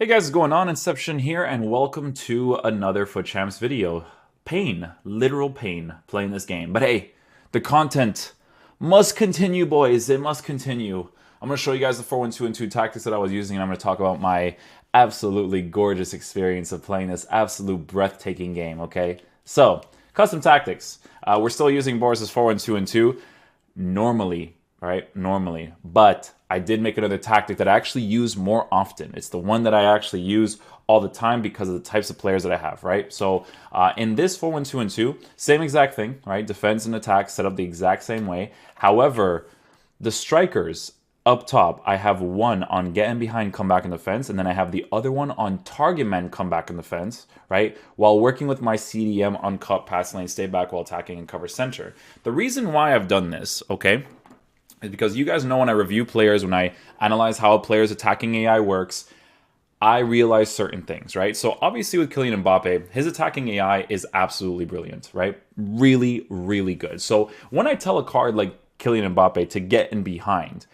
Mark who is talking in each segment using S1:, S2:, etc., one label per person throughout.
S1: Hey guys, what's going on? Inception here, and welcome to another FUTCHAMPS video. Pain, literal pain, playing this game. But hey, the content must continue, boys. It must continue. I'm going to show you guys the 4-1-2 and 2 tactics that I was using, and I'm going to talk about my absolutely gorgeous experience of playing this absolute breathtaking game, okay? So, custom tactics. We're still using Boris's 4-1-2 and 2 normally, right? Normally. But I did make another tactic that I actually use more often. It's the one that I actually use all the time because of the types of players that I have, right? So in this 4-1-2 and 2, same exact thing, right? Defense and attack set up the exact same way. However, the strikers up top, I have one on get in behind, come back in defense, and then I have the other one on target man, come back in defense, right? While working with my CDM on cut, pass lane, stay back while attacking, and cover center. The reason why I've done this, okay, is because you guys know when I review players, when I analyze how a player's attacking AI works, I realize certain things, right? So obviously with Kylian Mbappe, his attacking AI is absolutely brilliant, right? Really, really good. So when I tell a card like Kylian Mbappe to get in behind,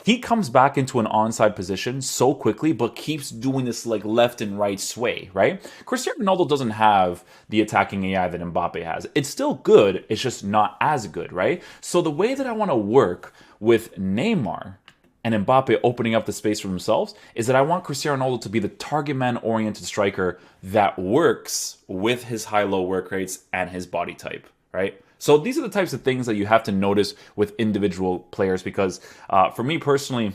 S1: he comes back into an onside position so quickly, but keeps doing this like left and right sway, right? Cristiano Ronaldo doesn't have the attacking AI that Mbappe has. It's still good, it's just not as good, right? So the way that I want to work with Neymar and Mbappe opening up the space for themselves is that I want Cristiano Ronaldo to be the target man oriented striker that works with his high-low work rates and his body type, right? So these are the types of things that you have to notice with individual players because for me personally,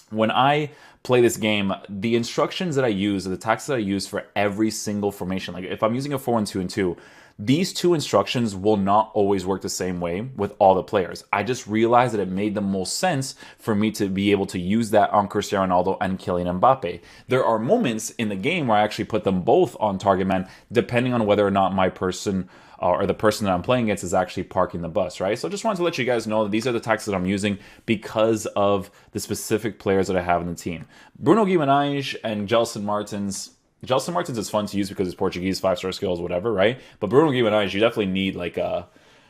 S1: when I play this game, the instructions that I use, the tactics that I use for every single formation, like if I'm using a 4-1-2 and 2, these two instructions will not always work the same way with all the players. I just realized that it made the most sense for me to be able to use that on Cristiano Ronaldo and Kylian Mbappe. There are moments in the game where I actually put them both on target man, depending on whether or not my person or the person that I'm playing against is actually parking the bus, right? So just wanted to let you guys know that these are the tactics that I'm using because of the specific players that I have in the team. Bruno Guimarães and Gelson Martins. Gelson Martins is fun to use because it's Portuguese, 5-star skills, whatever, right? But Bruno Guimarães, you definitely need like a...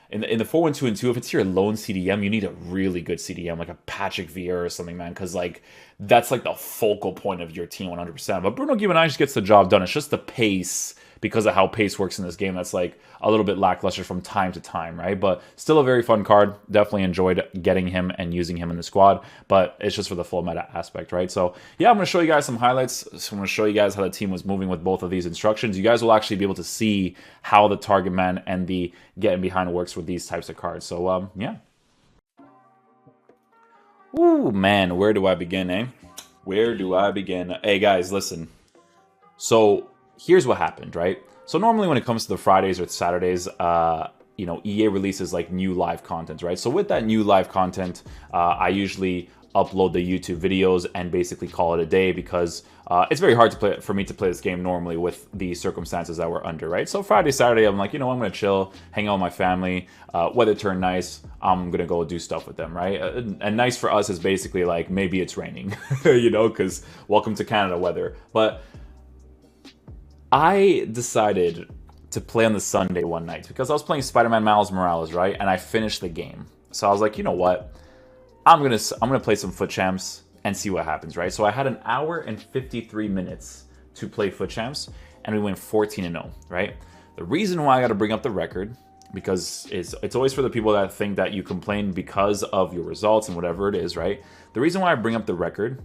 S1: In the 4-1-2 and 2, if it's your lone CDM, you need a really good CDM, like a Patrick Vieira or something, man, because like that's like the focal point of your team 100%. But Bruno Guimarães gets the job done. It's just the pace, because of how pace works in this game, that's like a little bit lackluster from time to time, right? But still a very fun card. Definitely enjoyed getting him and using him in the squad, but it's just for the full meta aspect, right? So yeah, I'm going to show you guys some highlights. So I'm going to show you guys how the team was moving with both of these instructions. You guys will actually be able to see how the target man and the getting behind works with these types of cards. So yeah. Ooh, man, where do I begin, eh? Where do I begin? Hey guys, listen. So here's what happened, right? So normally when it comes to the Fridays or Saturdays, you know, EA releases like new live content, right? So with that new live content, I usually upload the YouTube videos and basically call it a day because it's very hard to play for me to play this game normally with the circumstances that we're under, right? So Friday, Saturday, I'm like, you know, I'm gonna chill, hang out with my family. Weather turned nice, I'm gonna go do stuff with them, right? And nice for us is basically like maybe it's raining, you know, because welcome to Canada weather, but. I decided to play on the Sunday one night because I was playing Spider-Man Miles Morales, right? And I finished the game. So I was like, you know what? I'm gonna play some FUTCHAMPS and see what happens, right? So I had an hour and 53 minutes to play FUTCHAMPS, and we went 14-0, right? The reason why I got to bring up the record, because it's always for the people that think that you complain because of your results and whatever it is, right? The reason why I bring up the record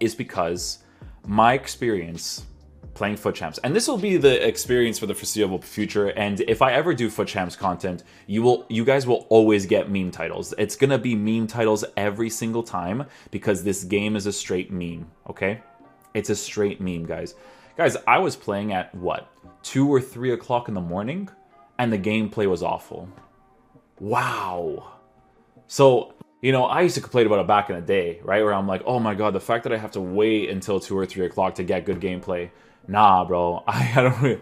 S1: is because my experience playing FUTCHAMPS, and this will be the experience for the foreseeable future, and if I ever do FUTCHAMPS content, you guys will always get meme titles. It's gonna be meme titles every single time because this game is a straight meme, okay? It's a straight meme, guys. Guys, I was playing at what, 2 or 3 o'clock in the morning, and the gameplay was awful. Wow. So, you know, I used to complain about it back in the day, right? Where I'm like, oh my god, the fact that I have to wait until 2 or 3 o'clock to get good gameplay. Nah, bro, I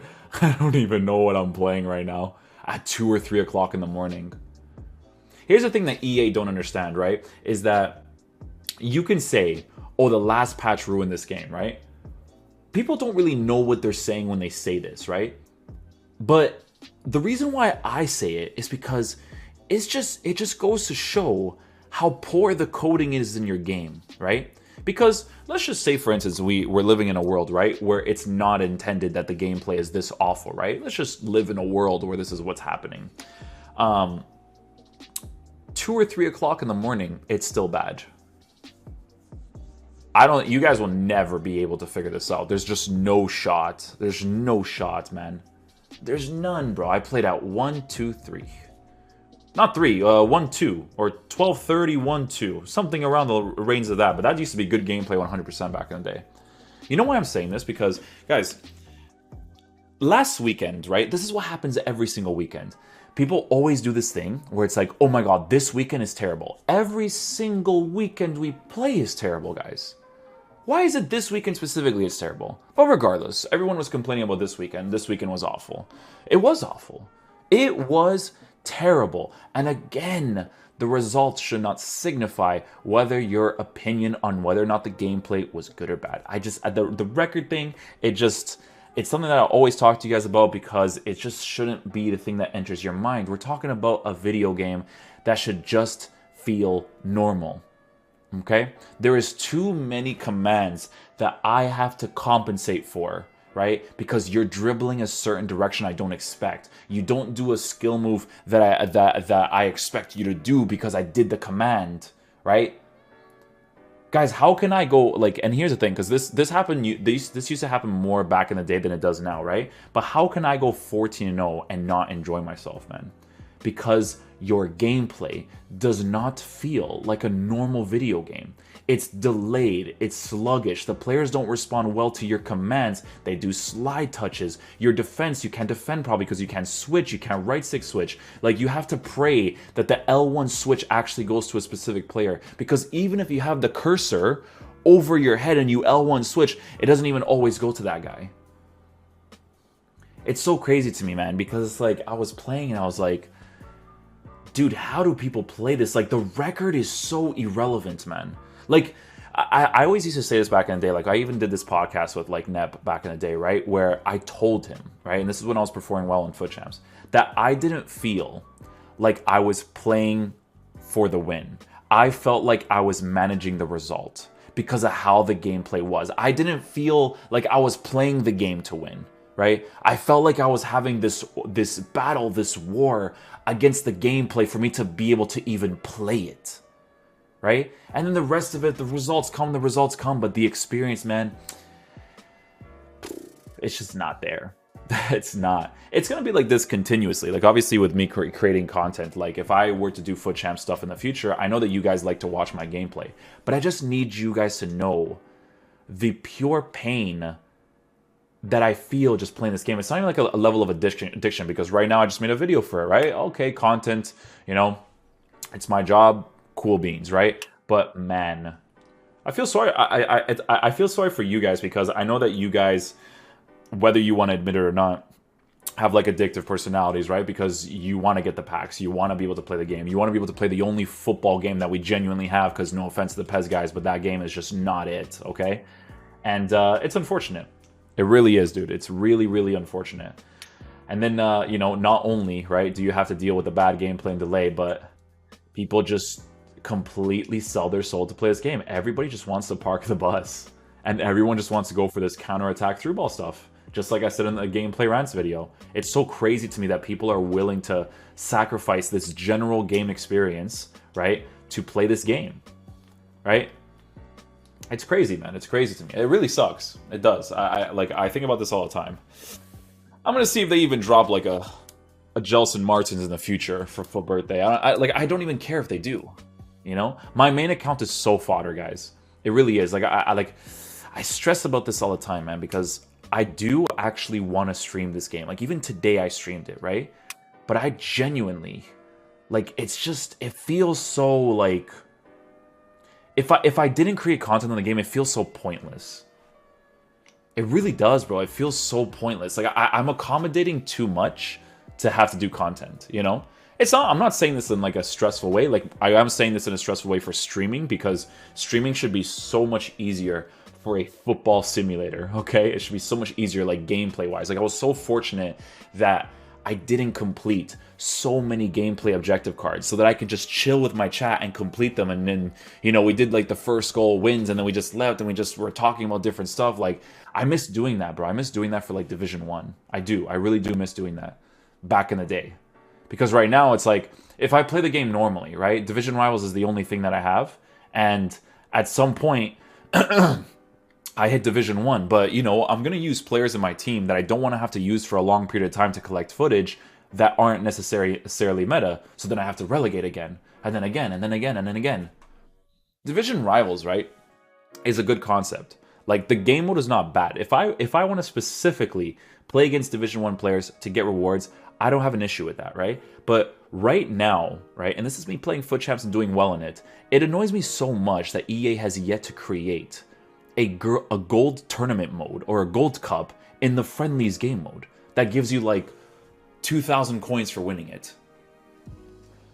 S1: don't even know what I'm playing right now at 2 or 3 o'clock in the morning. Here's the thing that EA don't understand, right? Is that you can say, oh, the last patch ruined this game, right? People don't really know what they're saying when they say this, right? But the reason why I say it is because it just goes to show how poor the coding is in your game, right? Because let's just say, for instance, we're living in a world, right, where it's not intended that the gameplay is this awful, right? Let's just live in a world where this is what's happening. 2 or 3 o'clock in the morning, it's still bad. You guys will never be able to figure this out. There's just no shot. There's no shot, man. There's none, bro. I played out 1, 2, 3. Not 3, 1, 2, or 12:30, 1, 2. Something around the range of that, but that used to be good gameplay 100% back in the day. You know why I'm saying this? Because, guys, last weekend, right? This is what happens every single weekend. People always do this thing where it's like, oh my god, this weekend is terrible. Every single weekend we play is terrible, guys. Why is it this weekend specifically it's terrible? But regardless, everyone was complaining about this weekend. This weekend was awful. It was awful. It was terrible. And again, the results should not signify whether your opinion on whether or not the gameplay was good or bad. The record thing, it's something that I always talk to you guys about because it just shouldn't be the thing that enters your mind. We're talking about a video game that should just feel normal. Okay? There is too many commands that I have to compensate for, right? Because you're dribbling a certain direction I don't expect. You don't do a skill move that I expect you to do because I did the command, right? Guys, how can I go, like, and here's the thing, because this used to happen more back in the day than it does now, right? But how can I go 14-0 and not enjoy myself, man? Because your gameplay does not feel like a normal video game. It's delayed, it's sluggish, the players don't respond well to your commands, they do slide touches, your defense, you can't defend probably because you can't switch, you can't right stick switch, like you have to pray that the L1 switch actually goes to a specific player, because even if you have the cursor over your head and you L1 switch, it doesn't even always go to that guy. It's so crazy to me, man, because it's like, I was playing and I was like, dude, how do people play this? Like, the record is so irrelevant, man. Like, I always used to say this back in the day. Like, I even did this podcast with, like, Neb back in the day, right? Where I told him, right? And this is when I was performing well in FUTCHAMPS, that I didn't feel like I was playing for the win. I felt like I was managing the result because of how the gameplay was. I didn't feel like I was playing the game to win, right? I felt like I was having this battle, this war against the gameplay for me to be able to even play it, right? And then the rest of it, the results come, but the experience, man, it's just not there. It's not. It's going to be like this continuously. Like, obviously, with me creating content, like, if I were to do FUTCHAMPS stuff in the future, I know that you guys like to watch my gameplay, but I just need you guys to know the pure pain that I feel just playing this game. It's not even like a level of addiction, because right now I just made a video for it, right? Okay, content, you know, it's my job, cool beans, right? But man, I feel sorry. I feel sorry for you guys, because I know that you guys, whether you want to admit it or not, have like addictive personalities, right? Because you want to get the packs, you want to be able to play the game, you want to be able to play the only football game that we genuinely have, because no offense to the PES guys, but that game is just not it, okay? And it's unfortunate. It really is, dude. It's really, really unfortunate. And then, you know, not only, right, do you have to deal with the bad gameplay and delay, but people just completely sell their soul to play this game. Everybody just wants to park the bus. And everyone just wants to go for this counter-attack through ball stuff. Just like I said in the gameplay rants video. It's so crazy to me that people are willing to sacrifice this general game experience, right, to play this game, right? It's crazy, man. It's crazy to me. It really sucks. It does. I think about this all the time. I'm gonna see if they even drop like a Jelson Martins in the future for birthday. I don't even care if they do. You know, my main account is so fodder, guys. It really is. Like I stress about this all the time, man, because I do actually want to stream this game. Like, even today I streamed it, right? But I genuinely, like, it's just, it feels so like, if I didn't create content on the game, it feels so pointless. It really does, bro. It feels so pointless. Like, I'm accommodating too much to have to do content, you know? It's not, I'm not saying this in like a stressful way. Like, I am saying this in a stressful way for streaming, because streaming should be so much easier for a football simulator, okay? It should be so much easier, like, gameplay wise. Like, I was so fortunate that I didn't complete so many gameplay objective cards so that I could just chill with my chat and complete them. And then, you know, we did like the first goal wins and then we just left and we just were talking about different stuff. Like, I miss doing that, bro. I miss doing that for like Division 1. I do. I really do miss doing that back in the day. Because right now it's like, if I play the game normally, right? Division Rivals is the only thing that I have. And at some point, I hit Division 1, but, you know, I'm going to use players in my team that I don't want to have to use for a long period of time to collect footage that aren't necessarily meta, so then I have to relegate again, and then again, and then again, and then again. Division Rivals, right, is a good concept. Like, the game mode is not bad. If I want to specifically play against Division 1 players to get rewards, I don't have an issue with that, right? But right now, right, and this is me playing FUT Champs and doing well in it, it annoys me so much that EA has yet to create a gold tournament mode or a gold cup in the friendlies game mode that gives you like 2,000 coins for winning it.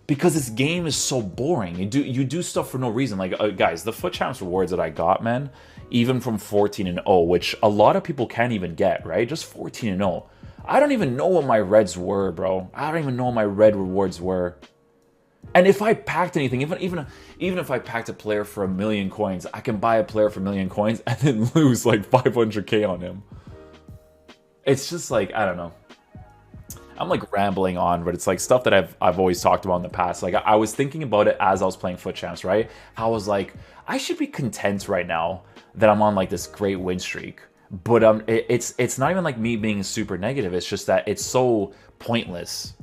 S1: Because this game is so boring. You do stuff for no reason. Like, guys, the FUT Champs rewards that I got, man, even from 14-0, which a lot of people can't even get, right? Just 14-0. I don't even know what my reds were, bro. I don't even know what my red rewards were. And if I packed anything, even if I packed a player for 1,000,000 coins, I can buy a player for 1,000,000 coins and then lose like 500k on him. It's just like, I don't know. I'm like rambling on, but it's like stuff that I've always talked about in the past. Like, I was thinking about it as I was playing FUT Champs, right? I was like, I should be content right now that I'm on like this great win streak. But it's not even like me being super negative. It's just that it's so pointless.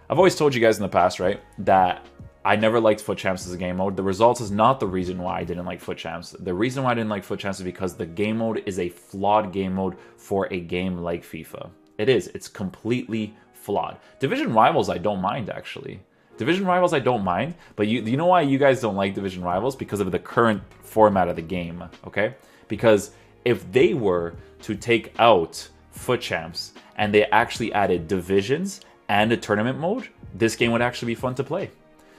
S1: I've always told you guys in the past, right, that I never liked FUT Champs as a game mode. The results is not the reason why I didn't like FUT Champs. The reason why I didn't like FUT Champs is because the game mode is a flawed game mode for a game like FIFA. It is. It's completely flawed. Division Rivals, I don't mind, actually. Division Rivals, I don't mind. But you know why you guys don't like Division Rivals? Because of the current format of the game, okay? Because if they were to take out FUT Champs and they actually added divisions and a tournament mode, this game would actually be fun to play.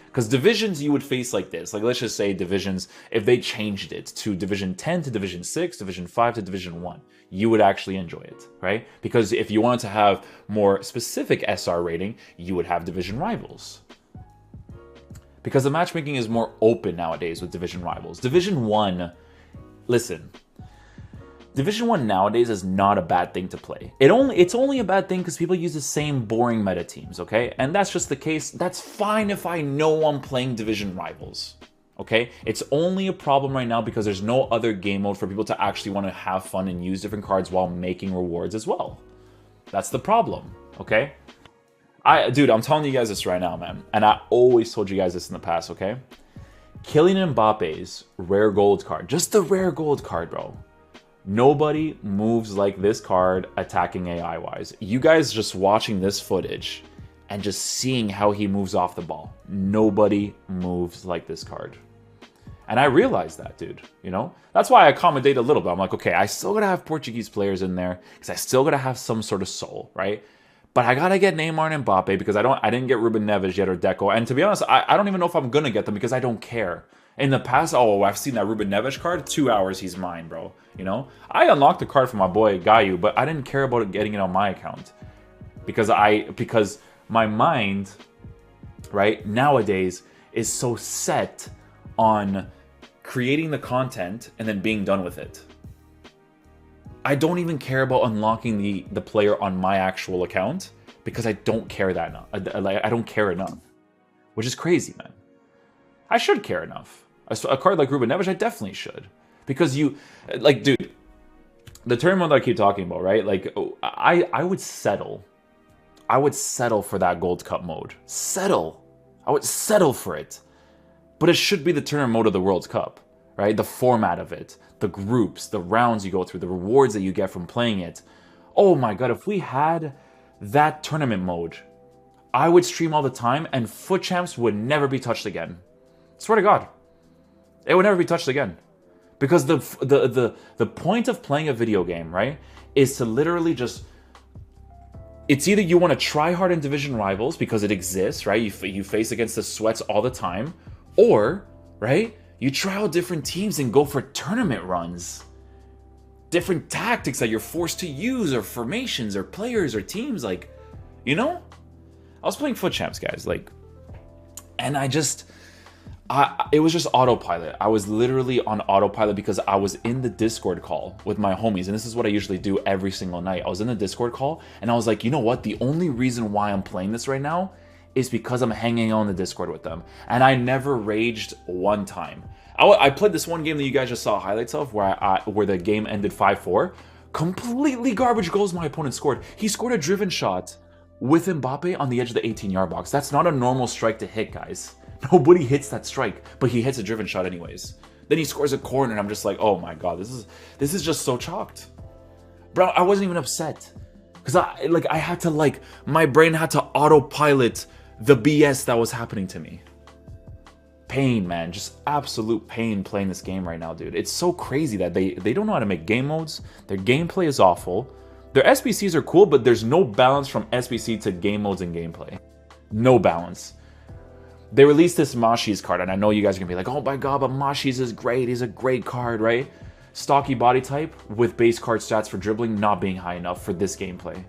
S1: Because divisions you would face like this. Like, let's just say divisions, if they changed it to Division 10 to Division 6, Division 5 to Division 1, you would actually enjoy it, right? Because if you wanted to have more specific SR rating, you would have Division Rivals. Because the matchmaking is more open nowadays with Division Rivals. Division 1, listen, Division 1 nowadays is not a bad thing to play. It's only a bad thing because people use the same boring meta teams, okay? And that's just the case. That's fine if I know I'm playing Division Rivals, okay? It's only a problem right now because there's no other game mode for people to actually want to have fun and use different cards while making rewards as well. That's the problem, okay? Dude, I'm telling you guys this right now, man. And I always told you guys this in the past, okay? Kylian Mbappe's rare gold card, just the rare gold card, bro. Nobody moves like this card attacking AI-wise. You guys just watching this footage and just seeing how he moves off the ball. Nobody moves like this card. And I realized that, dude, you know? That's why I accommodate a little bit. I'm like, okay, I still gotta have Portuguese players in there because I still gotta have some sort of soul, right? But I gotta get Neymar and Mbappe because I didn't get Ruben Neves yet or Deco. And to be honest, I don't even know if I'm gonna get them because I don't care. In the past, oh, I've seen that Ruben Neves card. 2 hours, he's mine, bro. You know? I unlocked the card for my boy, Gayu, but I didn't care about it getting it on my account. Because my mind, right, nowadays is so set on creating the content and then being done with it. I don't even care about unlocking the player on my actual account because I don't care that enough. I don't care enough. Which is crazy, man. I should care enough. A card like Ruben Neves, I definitely should. Because you, like, dude, the tournament that I keep talking about, right? Like, I would settle. I would settle for that Gold Cup mode. Settle. I would settle for it. But it should be the tournament mode of the World Cup, right? The format of it, the groups, the rounds you go through, the rewards that you get from playing it. Oh my god, if we had that tournament mode, I would stream all the time and FUT Champs would never be touched again. Swear to God. It would never be touched again. Because the point of playing a video game, right, is to literally just... It's either you want to try hard in Division Rivals because it exists, right? You face against the sweats all the time. Or, right, you try out different teams and go for tournament runs. Different tactics that you're forced to use, or formations, or players, or teams. Like, You know? I was playing FUT Champs, guys, like, and it was just autopilot. I was literally on autopilot because I was in the Discord call with my homies, and this is what I usually do every single night. I was in the Discord call, and I was like, you know what? The only reason why I'm playing this right now is because I'm hanging out on the Discord with them, and I never raged one time. I played this one game that you guys just saw highlights of, where the game ended 5-4. Completely garbage goals my opponent scored. He scored a driven shot with Mbappe on the edge of the 18-yard box. That's not a normal strike to hit, guys. Nobody hits that strike, but he hits a driven shot anyways. Then he scores a corner, and I'm just like, oh my god, this is just so chalked. Bro, I wasn't even upset. Because I had to, like, my brain had to autopilot the BS that was happening to me. Pain, man. Just absolute pain playing this game right now, dude. It's so crazy that they don't know how to make game modes. Their gameplay is awful. Their SBCs are cool, but there's no balance from SBC to game modes and gameplay. No balance. They released this Mashi's card, and I know you guys are going to be like, oh my god, but Mashi's is great. He's a great card, right? Stocky body type with base card stats for dribbling not being high enough for this gameplay.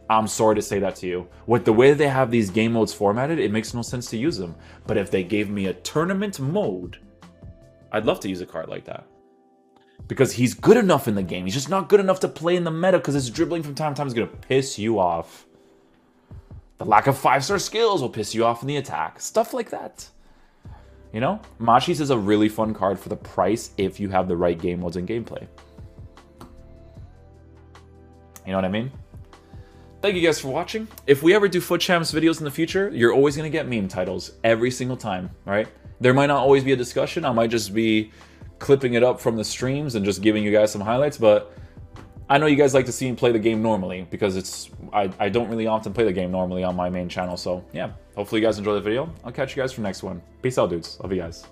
S1: I'm sorry to say that to you. With the way they have these game modes formatted, it makes no sense to use them. But if they gave me a tournament mode, I'd love to use a card like that. Because he's good enough in the game. He's just not good enough to play in the meta because his dribbling from time to time is going to piss you off. The lack of 5-star skills will piss you off in the attack. Stuff like that. You know? Mashi's is a really fun card for the price if you have the right game modes and gameplay. You know what I mean? Thank you guys for watching. If we ever do FUT Champs videos in the future, you're always going to get meme titles every single time, right? There might not always be a discussion. I might just be clipping it up from the streams and just giving you guys some highlights, but I know you guys like to see me play the game normally because I don't really often play the game normally on my main channel. So yeah, hopefully you guys enjoy the video. I'll catch you guys for the next one. Peace out, dudes. Love you guys.